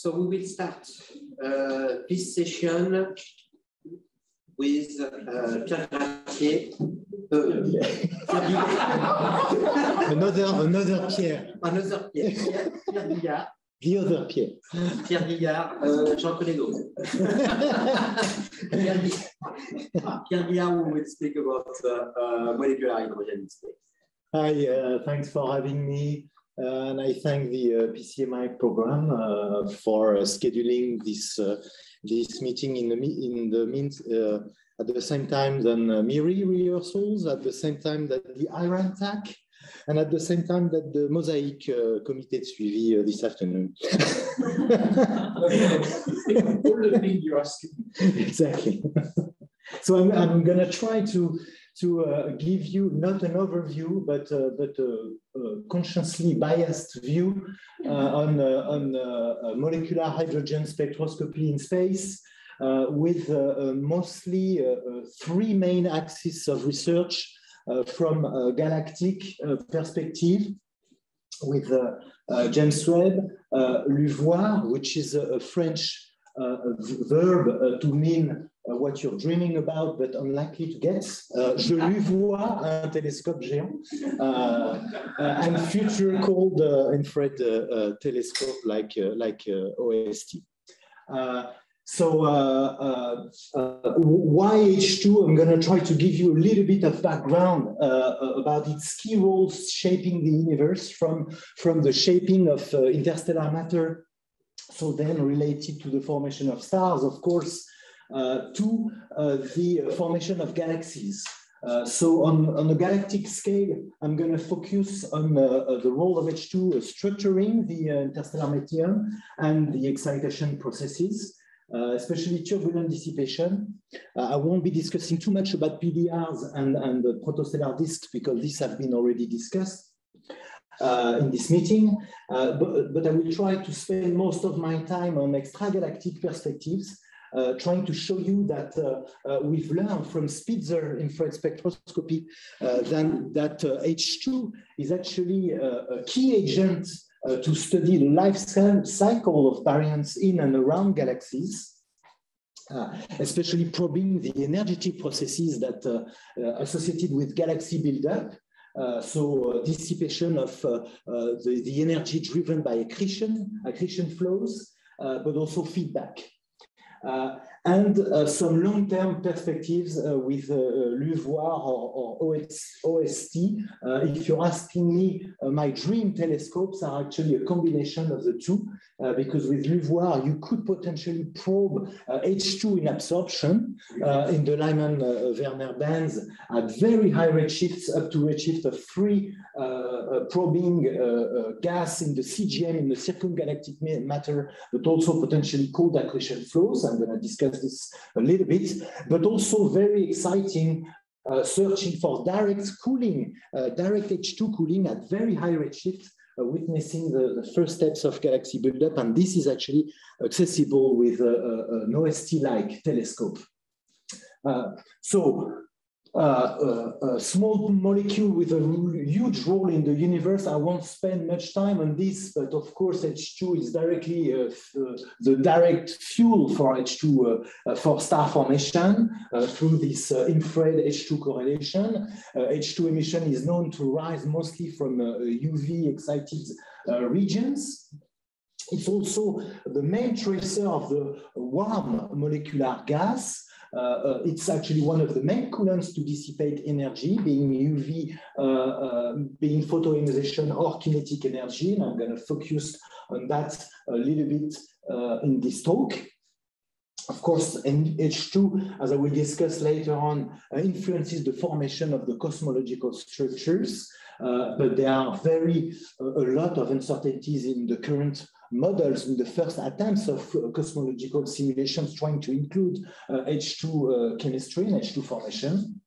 So we will start this session with Pierre Gratier. Another Pierre. Another Pierre. Pierre Guillard. The other Pierre. Pierre Guillard, j'en connais d'autres. Pierre Guillard will speak about molecular hydrogen in space. Hi, thanks for having me. And I thank the PCMI program for scheduling this meeting at the same time than MIRI rehearsals, at the same time that the Iran TAC, and at the same time that the Mosaic Comité de Suivi this afternoon. All the things you're asking. Exactly. So I'm going to try to give you not an overview, but a consciously biased view on molecular hydrogen spectroscopy in space, with mostly three main axes of research from a galactic perspective, with James Webb, LUVOIR, which is a French verb to mean what you're dreaming about, but unlikely to guess. Je lui vois un télescope géant, and future called infrared telescope like OST. Why H2? I'm going to try to give you a little bit of background about its key roles shaping the universe, from the shaping of interstellar matter, so then related to the formation of stars, of course, to the formation of galaxies. So on a galactic scale, I'm going to focus on the role of H2 structuring the interstellar medium and the excitation processes, especially turbulent dissipation. I won't be discussing too much about PDRs and the protostellar disks, because these have been already discussed in this meeting, but I will try to spend most of my time on extragalactic perspectives, trying to show you that we've learned from Spitzer infrared spectroscopy that H2 is actually a key agent to study the life cycle of baryons in and around galaxies, especially probing the energetic processes that associated with galaxy buildup. So dissipation of the energy driven by accretion flows, but also feedback. And some long-term perspectives with LUVOIR or OST. If you're asking me, my dream telescopes are actually a combination of the two, because with LUVOIR, you could potentially probe H2 in absorption in the Lyman-Werner bands at very high redshifts, up to redshift of 3, probing gas in the CGM, in the circumgalactic matter, but also potentially cold accretion flows. I'm going to discuss this a little bit, but also very exciting, searching for direct cooling, direct H2 cooling at very high redshift, witnessing the first steps of galaxy buildup. And this is actually accessible with an OST-like telescope. A small molecule with a huge role in the universe. I won't spend much time on this, but of course H2 is directly the direct fuel for H2 for star formation through this infrared H2 correlation. H2 emission is known to rise mostly from UV excited regions. It's also the main tracer of the warm molecular gas. It's actually one of the main coolants to dissipate energy, being UV, being photoionization or kinetic energy. And I'm going to focus on that a little bit in this talk. Of course, H2, as I will discuss later on, influences the formation of the cosmological structures, but there are a lot of uncertainties in the current models, in the first attempts of cosmological simulations trying to include H2 chemistry and H2 formation.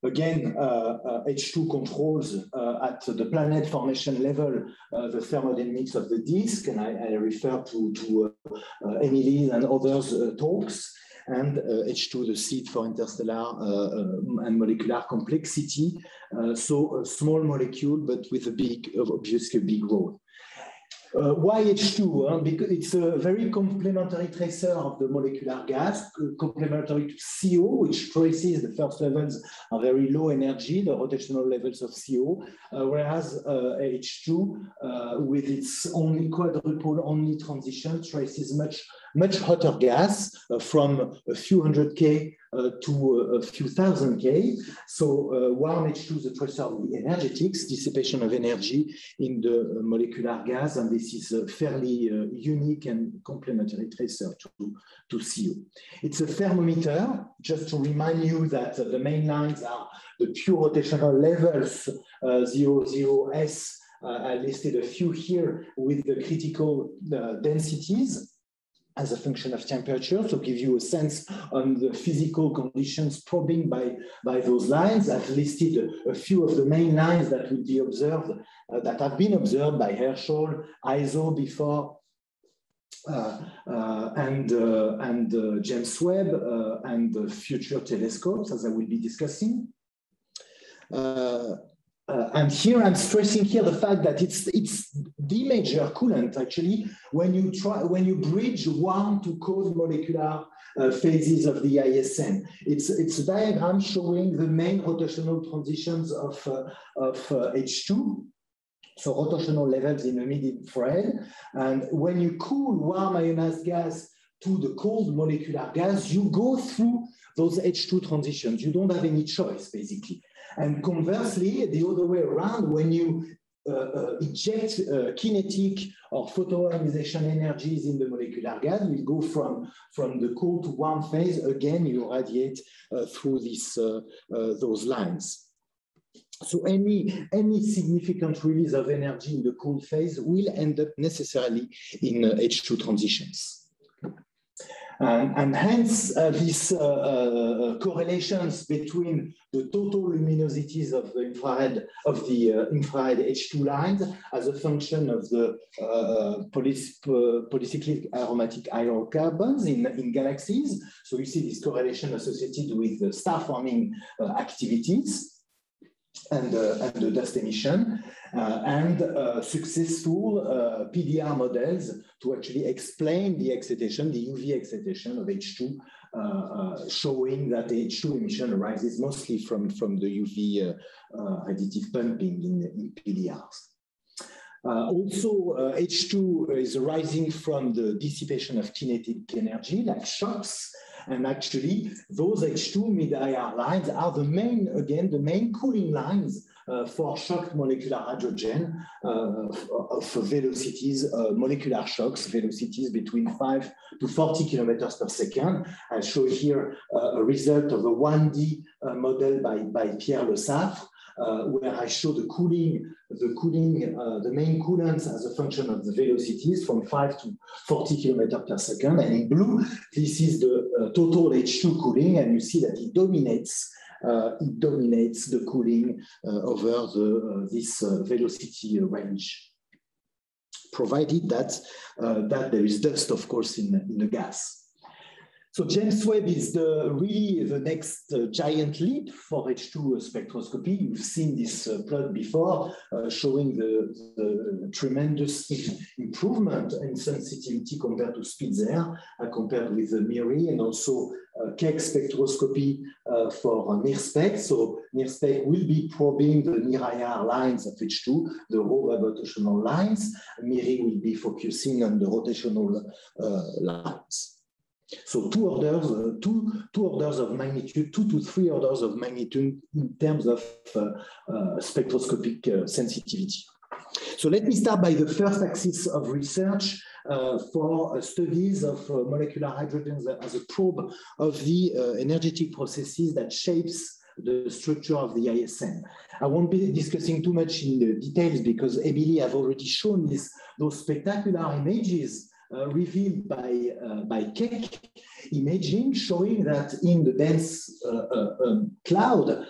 Again, H2 controls at the planet formation level the thermodynamics of the disk, and I refer to Emily's and others' talks. And H2, the seed for interstellar and molecular complexity. So a small molecule, but with obviously a big role. Why H2? Because it's a very complementary tracer of the molecular gas, complementary to CO, which traces the first levels are very low energy, the rotational levels of CO, whereas H2, with its only quadruple only transition, traces much hotter gas from a few hundred K to a few thousand K. So warm H2 is a tracer of the energetics, dissipation of energy in the molecular gas, and this is a fairly unique and complementary tracer to CO. It's a thermometer, just to remind you that the main lines are the pure rotational levels, 00S, I listed a few here with the critical densities as a function of temperature, to give you a sense on the physical conditions probing by those lines. I've listed a few of the main lines that will be observed, that have been observed by Herschel, ISO before, and James Webb, and future telescopes, as I will be discussing. And here I'm stressing here the fact that it's the major coolant actually when you bridge warm to cold molecular phases of the ISN. It's a diagram showing the main rotational transitions of H2. So rotational levels in the mid-infrared. And when you cool warm ionized gas to the cold molecular gas, you go through those H2 transitions. You don't have any choice, basically. And conversely, the other way around, when you inject kinetic or photoionization energies in the molecular gas, you go from the cold to warm phase. Again, you radiate through those lines. So any significant release of energy in the cold phase will end up necessarily in H2 transitions. And hence these correlations between the total luminosities of the infrared H2 lines as a function of the polycyclic aromatic hydrocarbons in galaxies. So you see this correlation associated with the star-forming activities and the dust emission, and successful PDR models to actually explain the excitation, the UV excitation of H2, showing that the H2 emission arises mostly from the UV additive pumping in PDRs. Also, H2 is arising from the dissipation of kinetic energy, like shocks. And actually, those H2 mid-IR lines are the main cooling lines for shocked molecular hydrogen of velocities, molecular shocks, velocities between 5 to 40 kilometers per second. I show here a result of a 1D model by Pierre Le Saffre, where I show the main coolants as a function of the velocities from 5 to 40 kilometers per second. And in blue, this is the total H2 cooling, and you see that it dominates the cooling over this velocity range, provided that there is dust, of course, in the gas. So James Webb is really the next giant leap for H2 spectroscopy. You've seen this plot before, showing the tremendous improvement in sensitivity compared to Spitzer, compared with the MIRI, and also Keck spectroscopy for NIRSPEC. So NIRSPEC will be probing the near-IR lines of H2, the raw rotational lines. MIRI will be focusing on the rotational lines. So two orders of magnitude, 2 to 3 orders of magnitude in terms of spectroscopic sensitivity. So let me start by the first axis of research for studies of molecular hydrogens as a probe of the energetic processes that shapes the structure of the ISN. I won't be discussing too much in the details because Emily have already shown those spectacular images revealed by Keck imaging, showing that in the dense cloud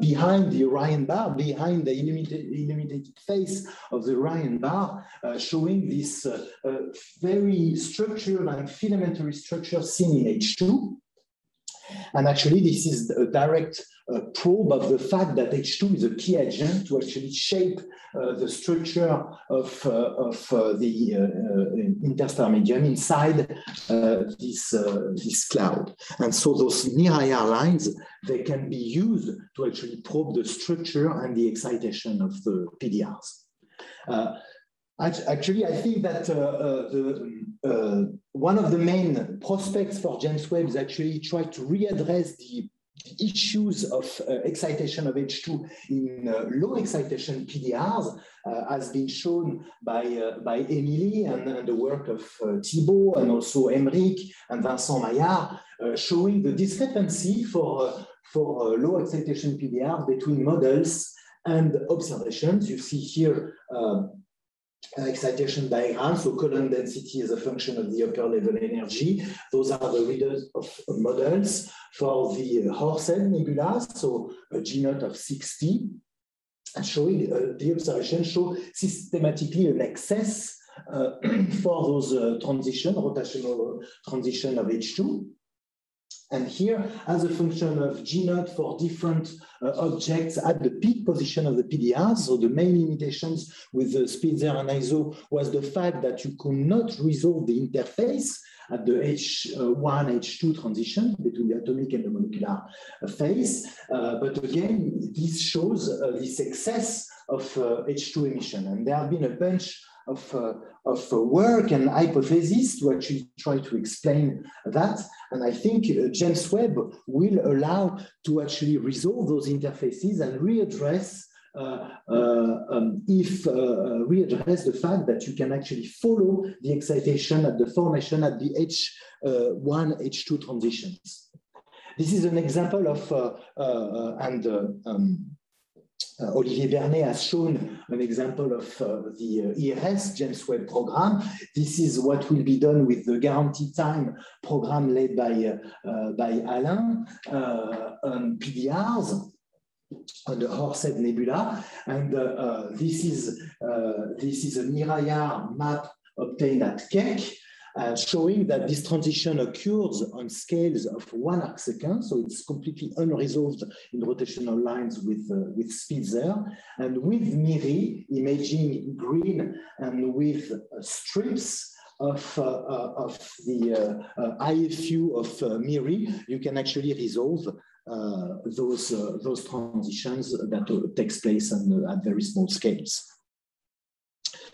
behind the Orion bar, behind the illuminated face of the Orion bar, showing this very structured and filamentary structure seen in H2. And actually, this is a direct probe of the fact that H2 is a key agent to actually shape the structure of the interstellar medium inside this cloud. And so those near-IR lines, they can be used to actually probe the structure and the excitation of the PDRs. Actually, I think that one of the main prospects for James Webb is actually try to readdress the issues of excitation of H2 in low excitation PDRs, has been shown by Émilie and the work of Thibault and also Emeric and Vincent Maillard, showing the discrepancy for low excitation PDRs between models and observations. You see here excitation diagram, so column density is a function of the upper level energy. Those are the readers of models for the Horsehead Nebula, so a G0 of 60, and showing the observation show systematically an excess for those rotational transition of H2. And here, as a function of G0 for different objects at the peak position of the PDR, so the main limitations with the Spitzer and ISO was the fact that you could not resolve the interface at the H1, H2 transition between the atomic and the molecular phase. But again, this shows this excess of H2 emission. And there have been a bunch of work and hypotheses to actually try to explain that. And I think James Webb will allow to actually resolve those interfaces and readdress readdress the fact that you can actually follow the excitation at the formation at the H1, H2 transitions. This is an example of, Olivier Bernet has shown an example of the ERS James Webb program. This is what will be done with the Guaranteed Time program led by Alain on PDRs on the Horsehead Nebula, and this is a near-IR map obtained at Keck, showing that this transition occurs on scales of 1 arcsecond, so it's completely unresolved in rotational lines with Spitzer, and with MIRI imaging in green and with strips of the IFU of MIRI, you can actually resolve those transitions that takes place at very small scales.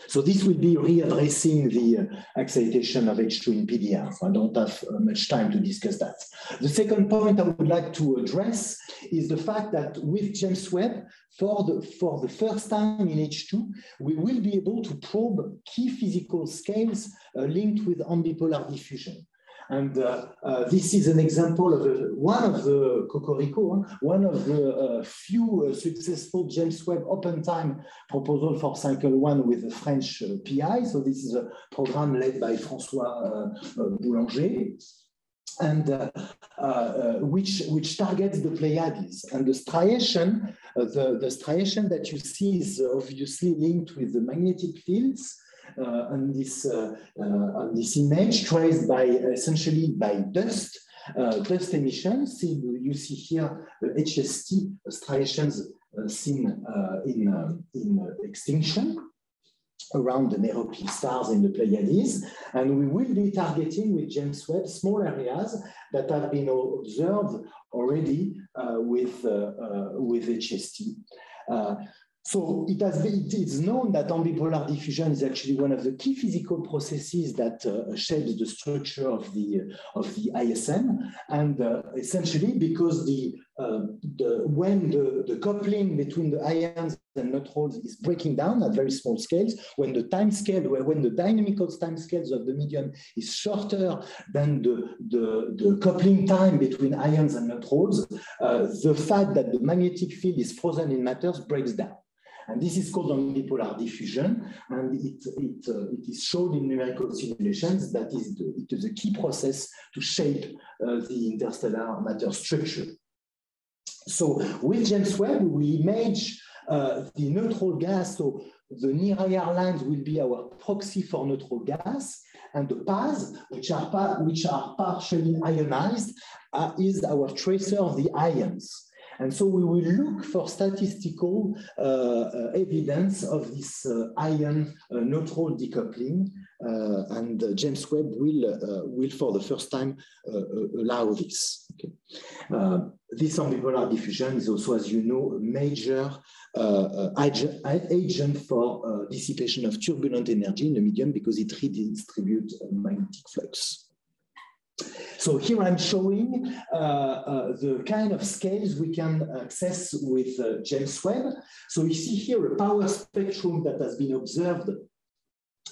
So this will be readdressing the excitation of H2 in PDR. I don't have much time to discuss that. The second point I would like to address is the fact that with James Webb, for the first time in H2, we will be able to probe key physical scales linked with ambipolar diffusion. And this is an example of one of the Cocorico, one of the few successful James Webb open time proposal for cycle 1 with the French PI. So this is a program led by François Boulanger, and which targets the Pleiades. And the striation, the striation that you see is obviously linked with the magnetic fields. On this image, traced by essentially by dust emissions. You see here the HST striations seen in extinction around the Merope stars in the Pleiades, and we will be targeting with James Webb small areas that have been observed already with HST. So it is known that ambipolar diffusion is actually one of the key physical processes that shapes the structure of the ISM, and essentially because when the coupling between the ions and neutrons is breaking down at very small scales, when the dynamical time scales of the medium is shorter than the coupling time between ions and neutrons, the fact that the magnetic field is frozen in matters breaks down. And this is called ambipolar diffusion, and it is shown in numerical simulations that it is a key process to shape the interstellar matter structure. So with James Webb, we image the neutral gas, so the near-IR lines will be our proxy for neutral gas, and the PAS, which are partially ionized, is our tracer of the ions. And so we will look for statistical evidence of this ion neutral decoupling, and James Webb will for the first time allow this. Okay. This ambipolar diffusion is also, as you know, a major agent for dissipation of turbulent energy in the medium because it redistributes magnetic flux. So here I'm showing the kind of scales we can access with James Webb. So you see here a power spectrum that has been observed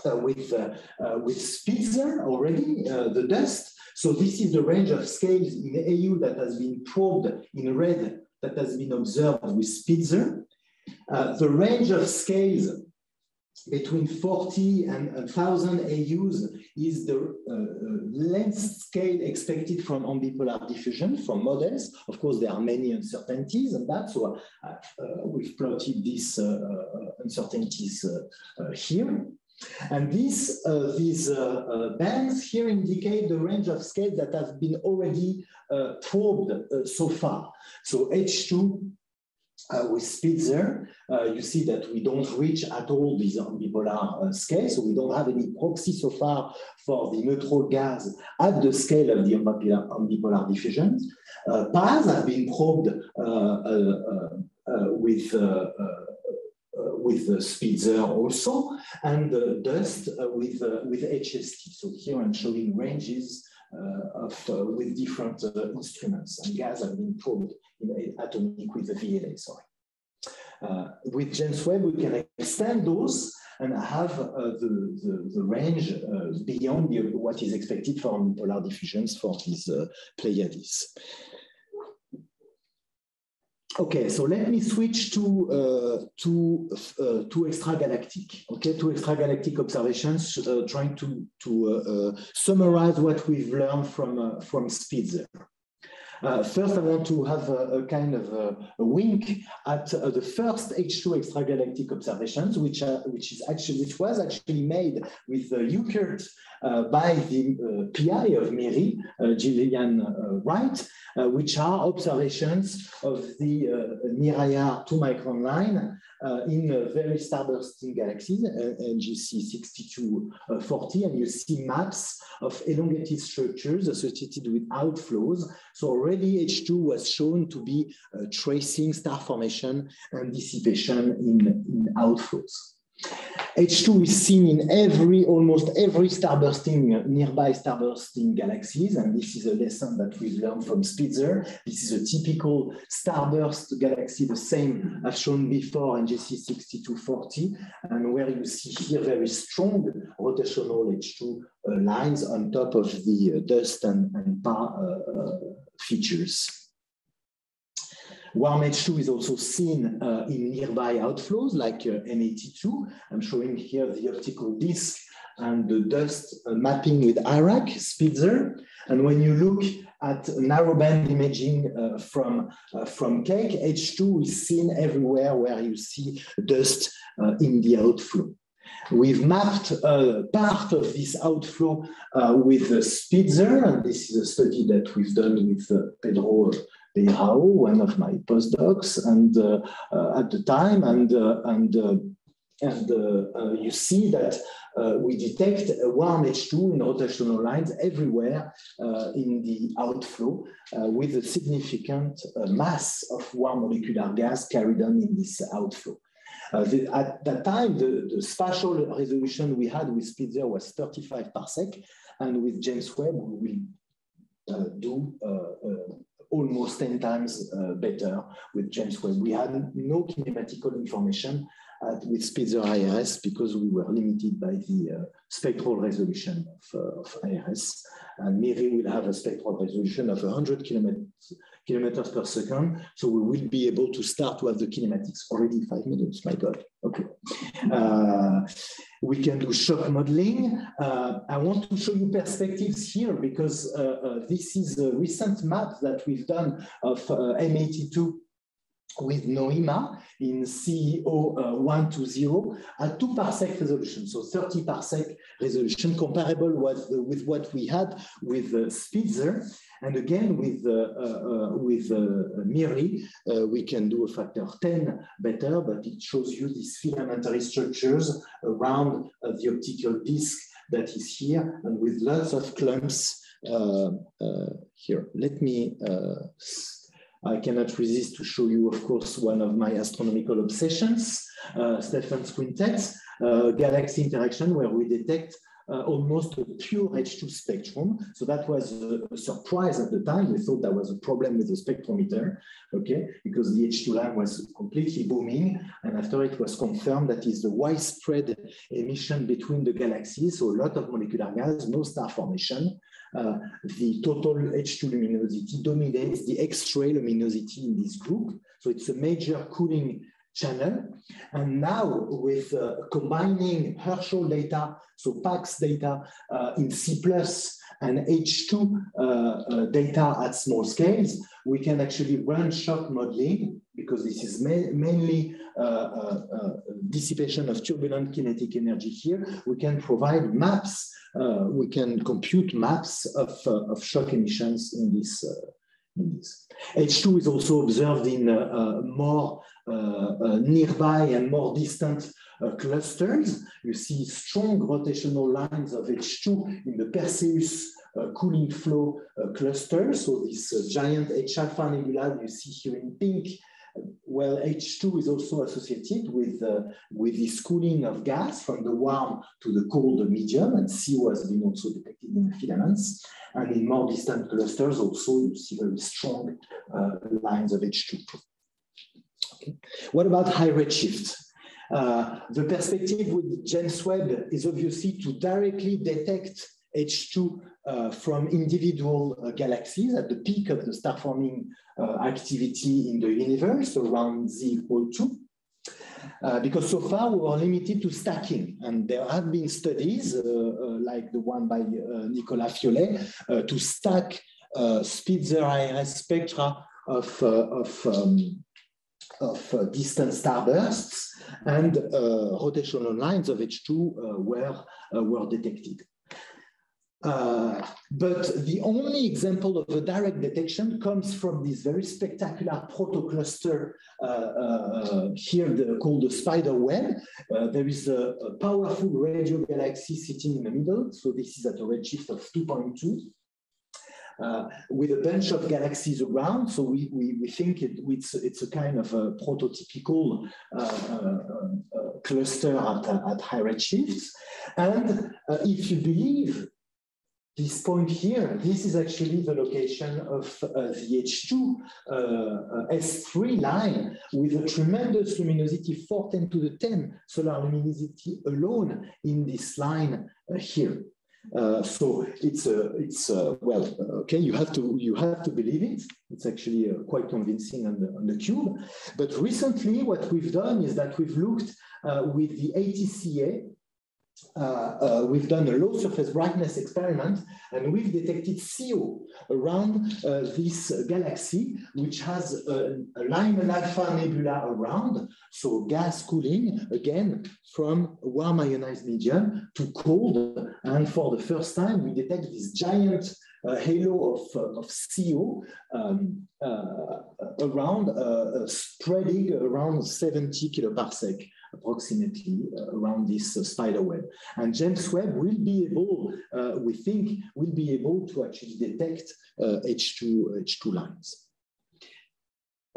with Spitzer already, the dust. So this is the range of scales in AU that has been probed in red that has been observed with Spitzer. The range of scales between 40 and 1,000 AUs is the length scale expected from ambipolar diffusion from models. Of course, there are many uncertainties in that, so we've plotted these uncertainties here. And these bands here indicate the range of scales that have been already probed so far. So H2 with Spitzer, you see that we don't reach at all these ambipolar scales, so we don't have any proxy so far for the neutral gas at the scale of the ambipolar diffusion. PAS have been probed with Spitzer also, and dust with HST. So here I'm showing ranges with different instruments, and gas have been probed in atomic with the VLA, sorry. With James Webb, we can extend those and have the range beyond what is expected for ambipolar diffusions for these Pleiades. Okay, so let me switch to extragalactic. Okay, to extragalactic observations, trying to summarize what we've learned from Spitzer. First, I want to have a kind of a wink at the first H2 extragalactic observations, which was actually made with Eukert by the PI of MIRI, Gillian Wright, which are observations of the Near-IR 2-micron line in very starbursting galaxies, NGC 6240, and you see maps of elongated structures associated with outflows. So already H2 was shown to be tracing star formation and dissipation in outflows. H2 is seen in almost every nearby starbursting galaxies, and this is a lesson that we've learned from Spitzer. This is a typical starburst galaxy, the same as shown before in NGC 6240, and where you see here very strong rotational H2 lines on top of the dust and features. Warm H2 is also seen in nearby outflows like M82. I'm showing here the optical disk and the dust mapping with IRAC, Spitzer. And when you look at narrowband imaging from Keck, H2 is seen everywhere where you see dust in the outflow. We've mapped part of this outflow with Spitzer, and this is a study that we've done with Pedro Beirao, one of my postdocs, and at the time, you see that we detect a warm H2 in rotational lines everywhere in the outflow, with a significant mass of warm molecular gas carried on in this outflow. At that time, the spatial resolution we had with Spitzer was 35 parsec, and with James Webb, we will do almost 10 times better with James Webb. We had no kinematical information with Spitzer IRS because we were limited by the spectral resolution of IRS. And MIRI will have a spectral resolution of 100 kilometers per second. So we will be able to start to have the kinematics already in 5 minutes. My God. Okay. We can do shock modeling. I want to show you perspectives here because this is a recent map that we've done of M82 with NOIMA in CEO 120 at 2 parsec resolution, so 30 parsec resolution, comparable with what we had with Spitzer. And again, with MIRI, we can do a factor 10 better, but it shows you these filamentary structures around the optical disc that is here, and with lots of clumps here. Let me, I cannot resist to show you, of course, one of my astronomical obsessions, Stephan's quintet, galaxy interaction, where we detect almost a pure H2 spectrum. So that was a surprise at the time. We thought there was a problem with the spectrometer, okay, because the H2 line was completely booming. And after it was confirmed that is the widespread emission between the galaxies. So a lot of molecular gas, no star formation. The total H2 luminosity dominates the X-ray luminosity in this group. So it's a major cooling channel. And now with combining Herschel data, so PAX data in C+ and H2 data at small scales, we can actually run shock modeling, because this is mainly dissipation of turbulent kinetic energy here. We can provide maps, we can compute maps of shock emissions in this. H2 is also observed in more nearby and more distant clusters. You see strong rotational lines of H2 in the Perseus cooling flow cluster. So this giant H-alpha nebula you see here in pink, well, H2 is also associated with this cooling of gas from the warm to the cold medium, and CO has been also detected in the filaments. And in more distant clusters also, you see very strong lines of H2. Okay. What about high redshift? The perspective with James Webb is obviously to directly detect H2 from individual galaxies at the peak of the star-forming activity in the universe around Z=2. Because so far we were limited to stacking, and there have been studies like the one by Nicolas Fiolet to stack Spitzer IRS spectra of distant starbursts, and rotational lines of H2 were detected. But the only example of a direct detection comes from this very spectacular protocluster here called the spider web. There is a powerful radio galaxy sitting in the middle. So this is at a redshift of 2.2. With a bunch of galaxies around. So we think it's a kind of a prototypical cluster at high redshifts. And if you believe this point here, this is actually the location of the H2 S3 line with a tremendous luminosity, 410 to the 10 solar luminosity alone in this line here. So it's well, okay. You have to believe it. It's actually quite convincing on the cube. But recently, what we've done is that we've looked with the ATCA. We've done a low surface brightness experiment, and we've detected CO around this galaxy, which has a Lyman alpha nebula around, so gas cooling, again, from warm ionized medium to cold. And for the first time, we detect this giant halo of CO around, spreading around 70 kiloparsec approximately around this spider web. And James Webb will be able, we think, will be able to actually detect H2 lines.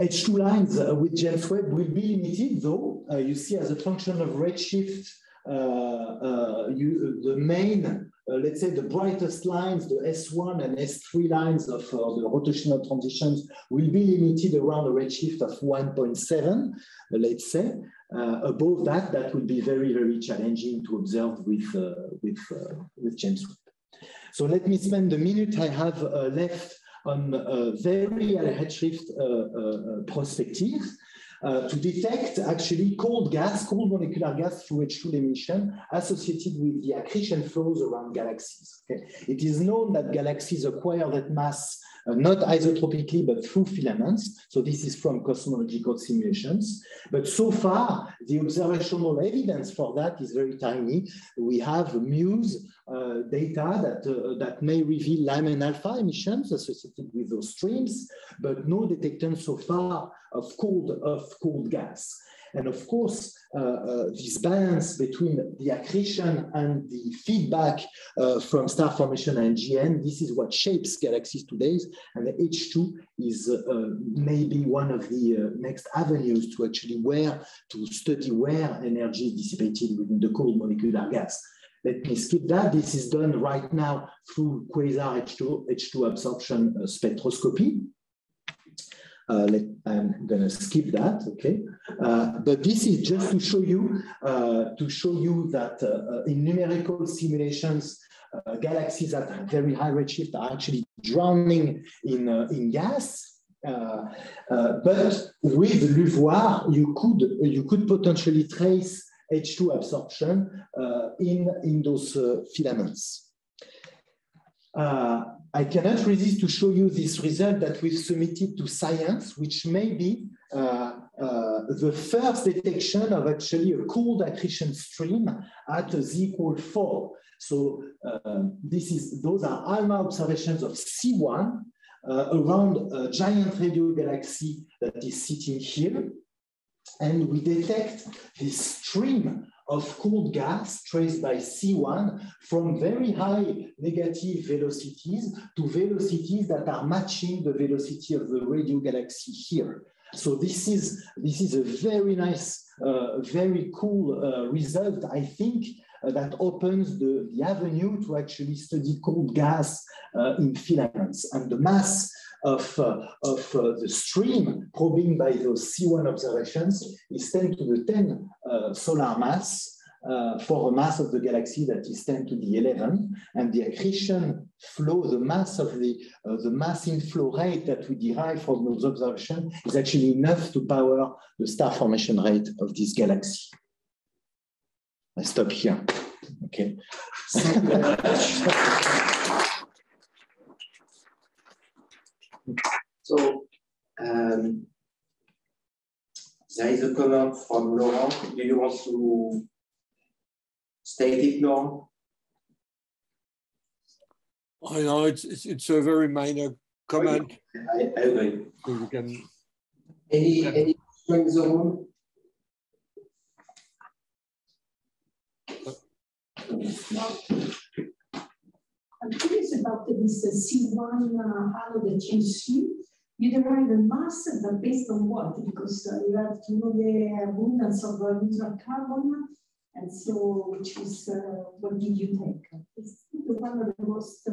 H2 lines with James Webb will be limited, though. You see, as a function of redshift, the main, let's say the brightest lines, the S1 and S3 lines of the rotational transitions will be limited around a redshift of 1.7, let's say. Above that, that will be very, very challenging to observe with James Webb. So let me spend the minute I have left on very high redshift perspective. To detect actually cold molecular gas through H2 emission associated with the accretion flows around galaxies. Okay? It is known that galaxies acquire that mass not isotropically, but through filaments. So this is from cosmological simulations. But so far, the observational evidence for that is very tiny. We have MUSE data that may reveal Lyman alpha emissions associated with those streams, but no detection so far of cooled gas. And of course, this balance between the accretion and the feedback from star formation and GN, this is what shapes galaxies today. And the H2 is maybe one of the next avenues to actually study where energy is dissipated within the cold molecular gas. Let me skip that. This is done right now through quasar H2 absorption spectroscopy. I'm going to skip that, okay? But this is just to show you that in numerical simulations, galaxies at very high redshift are actually drowning in gas. But with LUVOIR, you could potentially trace H2 absorption in those filaments. I cannot resist to show you this result that we've submitted to Science, which may be the first detection of actually a cooled accretion stream at Z=4. So those are ALMA observations of C1 around a giant radio galaxy that is sitting here. And we detect this stream of cooled gas traced by C1 from very high negative velocities to velocities that are matching the velocity of the radio galaxy here. So this is a very nice, very cool result, I think, that opens the avenue to actually study cold gas in filaments. And the mass of the stream probing by those C1 observations is 10 to the 10 solar mass for a mass of the galaxy that is 10 to the 11. And the accretion flow, the mass of the mass inflow rate that we derive from those observations is actually enough to power the star formation rate of this galaxy. I stop here. Okay. So there is a comment from Laurent. Do you want to state it, Laurent? I know it's a very minor comment. I agree. So we can. Any questions on? I'm curious about this C1 halo that you see. You derive a mass, but based on what? Because you have to know the abundance of neutral carbon, and so which is what did you take? It's one of the most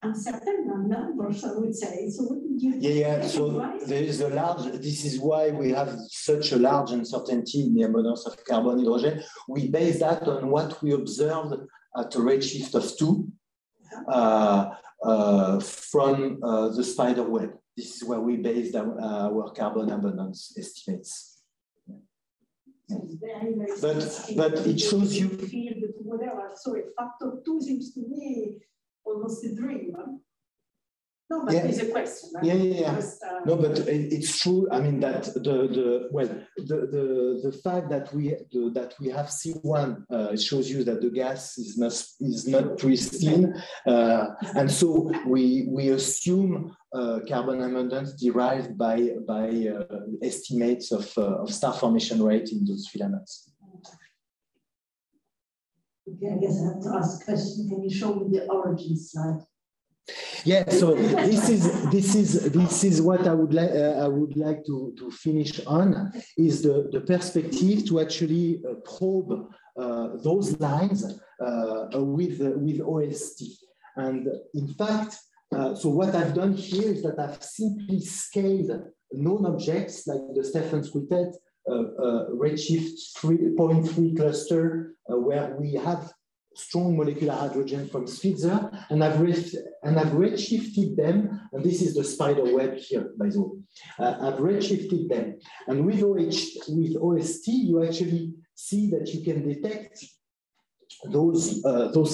uncertain numbers, I would say. So what did you take? Yeah. So there is a large. This is why we have such a large uncertainty in the abundance of carbon hydrogen. We base that on what we observed at a redshift of 2 from the spider web. This is where we based our carbon abundance estimates. So it's very, very but it shows you. Field, whatever. So a factor 2 seems to me almost a dream. Huh? No, but it's a question. Right? Yeah. Because, no, but it's true. I mean that the fact that we have C1 shows you that the gas is not pristine, and so we assume carbon abundance derived by estimates of star formation rate in those filaments. Okay, I guess I have to ask a question. Can you show me the origin slide? Yeah, so this is what I would like to finish on, is the perspective to actually probe those lines with OST. And in fact, so what I've done here is that I've simply scaled known objects like the Stephens Quartet redshift 3.3 cluster, where we have strong molecular hydrogen from Spitzer, and I've redshifted them, and this is the spider web here, by the way. I've redshifted them, and with OST, you actually see that you can detect those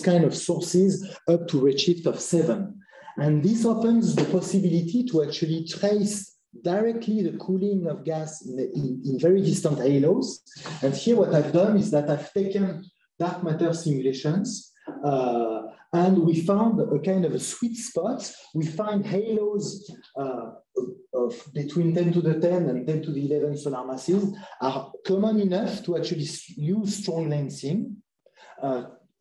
kind of sources up to redshift of 7. And this opens the possibility to actually trace directly the cooling of gas in very distant halos. And here what I've done is that I've taken dark matter simulations and we found a kind of a sweet spot. We find halos of between 10 to the 10 and 10 to the 11 solar masses are common enough to actually use strong lensing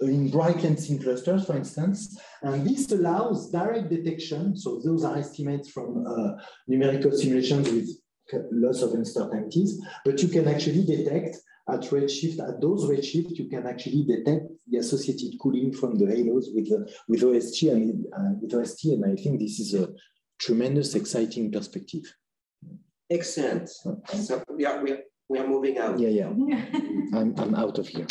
in bright lensing clusters, for instance. And this allows direct detection. So those are estimates from numerical simulations with lots of uncertainties, but you can actually detect at redshift, at those redshift, you can actually detect the associated cooling from the halos with OST and I think this is a tremendous, exciting perspective. Excellent. So we are moving out. Yeah. I'm out of here.